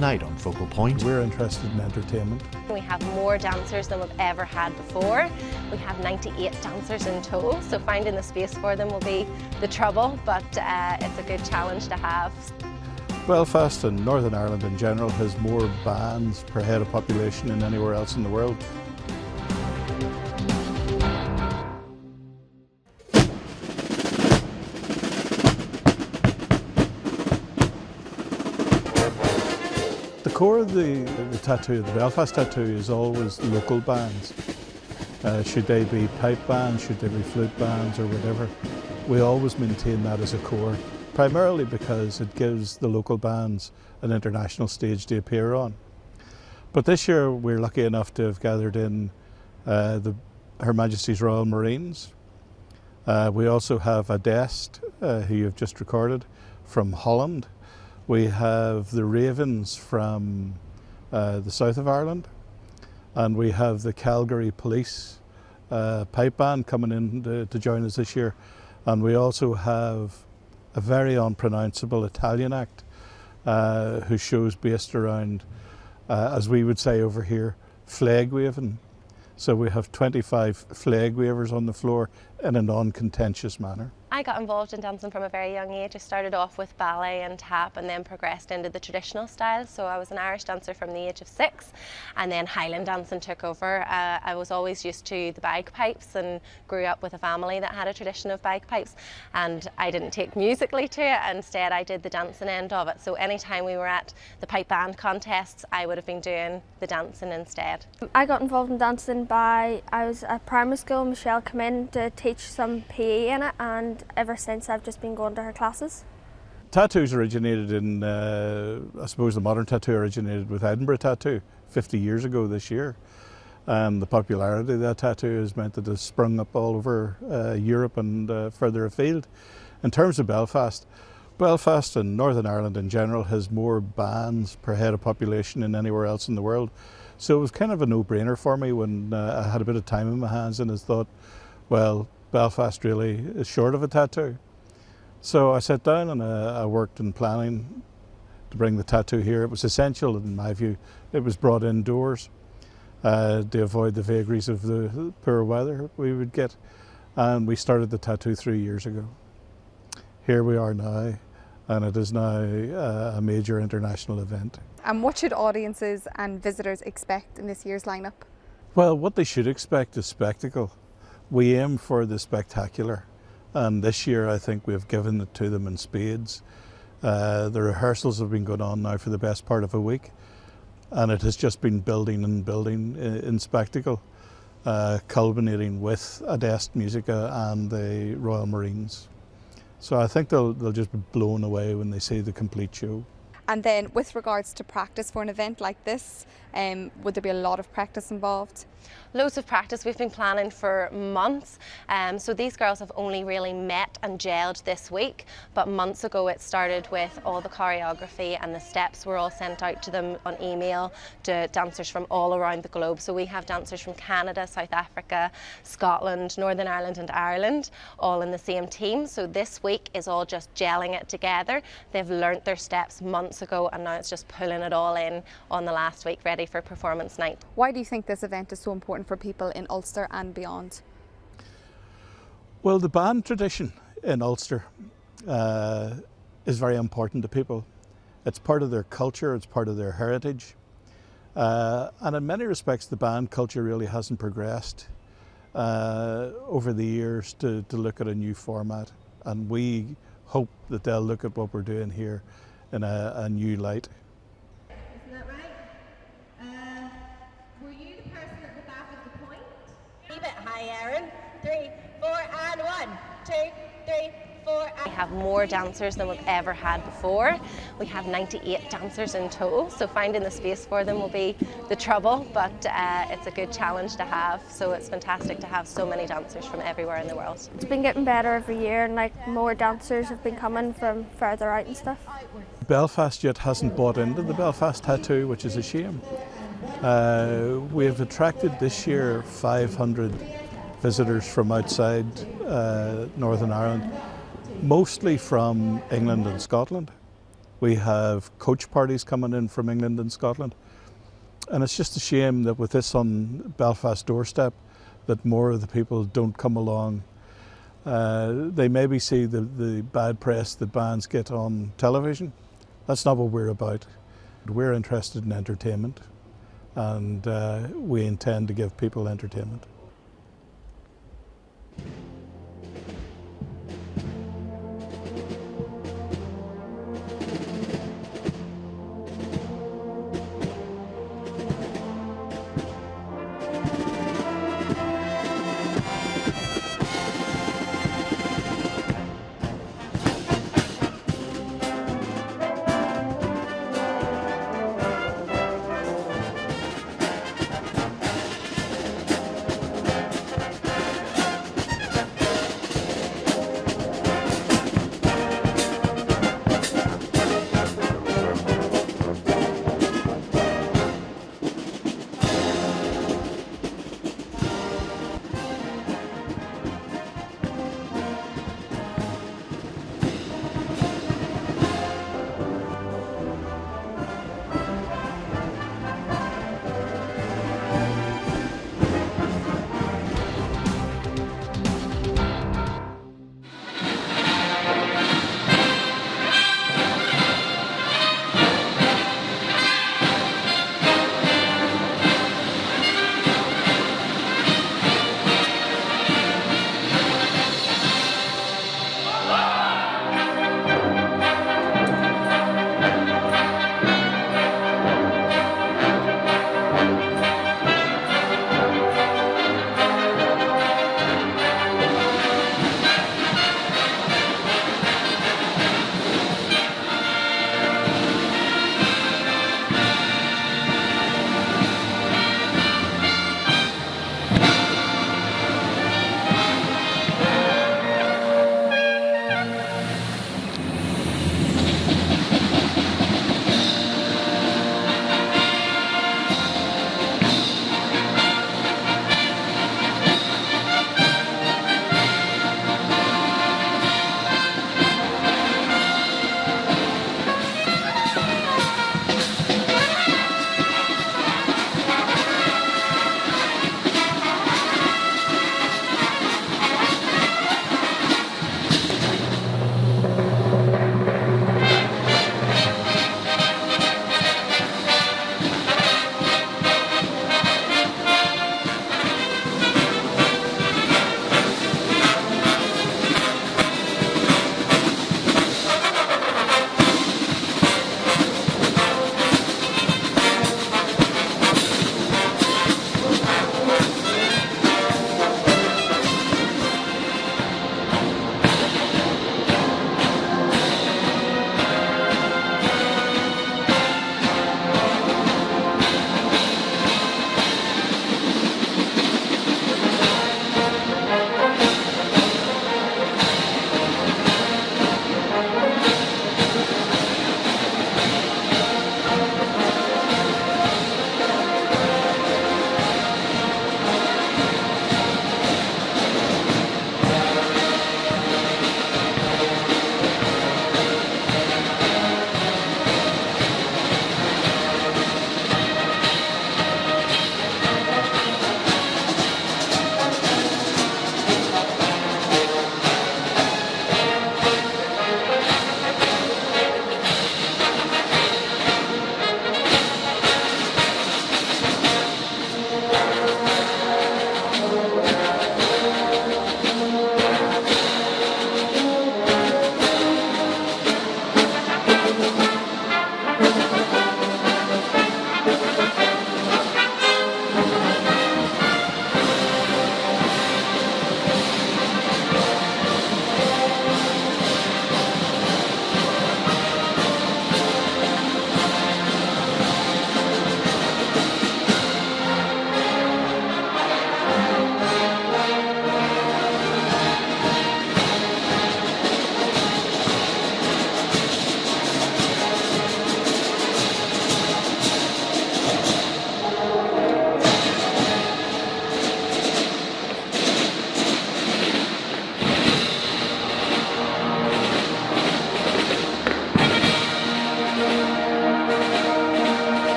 Tonight on Focal Point, we're interested in entertainment. We have more dancers than we've ever had before. We have 98 dancers in total, so finding the space for them will be the trouble, but it's a good challenge to have. Belfast and Northern Ireland in general has more bands per head of population than anywhere else in the world. The core of the tattoo, the Belfast tattoo, is always local bands. Should they be pipe bands, should they be flute bands or whatever, we always maintain that as a core, primarily because it gives the local bands an international stage to appear on. But this year we're lucky enough to have gathered in Her Majesty's Royal Marines. We also have Adest, who you've just recorded, from Holland. We have the Ravens from the south of Ireland, and we have the Calgary Police pipe band coming in to join us this year. And we also have a very unpronounceable Italian act whose show's based around, as we would say over here, flag waving. So we have 25 flag wavers on the floor in a non-contentious manner. I got involved in dancing from a very young age. I started off with ballet and tap and then progressed into the traditional style. So I was an Irish dancer from the age of 6, and then Highland dancing took over. I was always used to the bagpipes and grew up with a family that had a tradition of bagpipes, and I didn't take musically to it. Instead I did the dancing end of it. So anytime we were at the pipe band contests, I would have been doing the dancing instead. I got involved in dancing I was at primary school. Michelle came in to teach some PE in it, and ever since I've just been going to her classes. Tattoos originated in, I suppose the modern tattoo originated with Edinburgh tattoo 50 years ago this year. And the popularity of that tattoo has meant that it's sprung up all over Europe and further afield. In terms of Belfast, Belfast and Northern Ireland in general has more bands per head of population than anywhere else in the world. So it was kind of a no-brainer for me when I had a bit of time in my hands and I thought, well, Belfast really is short of a tattoo. So I sat down and I worked in planning to bring the tattoo here. It was essential in my view. It was brought indoors to avoid the vagaries of the poor weather we would get. And we started the tattoo 3 years ago. Here we are now, and it is now a major international event. And what should audiences and visitors expect in this year's lineup? Well, what they should expect is spectacle. We aim for the spectacular, and this year I think we've given it to them in spades. The rehearsals have been going on now for the best part of a week, and it has just been building and building in spectacle, culminating with Adest Musica and the Royal Marines. So I think they'll just be blown away when they see the complete show. And then with regards to practice for an event like this, would there be a lot of practice involved? Loads of practice. We've been planning for months. So these girls have only really met and gelled this week, but months ago it started with all the choreography, and the steps were all sent out to them on email to dancers from all around the globe. So we have dancers from Canada, South Africa, Scotland, Northern Ireland and Ireland, all in the same team. So this week is all just gelling it together. They've learnt their steps months ago, and now it's just pulling it all in on the last week, ready for performance night. Why do you think this event is so important for people in Ulster and beyond? Well, the band tradition in Ulster is very important to people. It's part of their culture, it's part of their heritage. And in many respects, the band culture really hasn't progressed over the years to look at a new format. And we hope that they'll look at what we're doing here in a new light. Isn't that right? Were you the person at the back of the point? Keep it high, Erin. 3, 4, and 1, 2, 3, 4. We have more dancers than we've ever had before. We have 98 dancers in total, so finding the space for them will be the trouble, but it's a good challenge to have. So it's fantastic to have so many dancers from everywhere in the world. It's been getting better every year, and more dancers have been coming from further out and stuff. Belfast yet hasn't bought into the Belfast tattoo, which is a shame. We have attracted this year 500 visitors from outside Northern Ireland, mostly from England and Scotland. We have coach parties coming in from England and Scotland. And it's just a shame that with this on Belfast doorstep, that more of the people don't come along. They maybe see the bad press that bands get on television. That's not what we're about. We're interested in entertainment, and we intend to give people entertainment.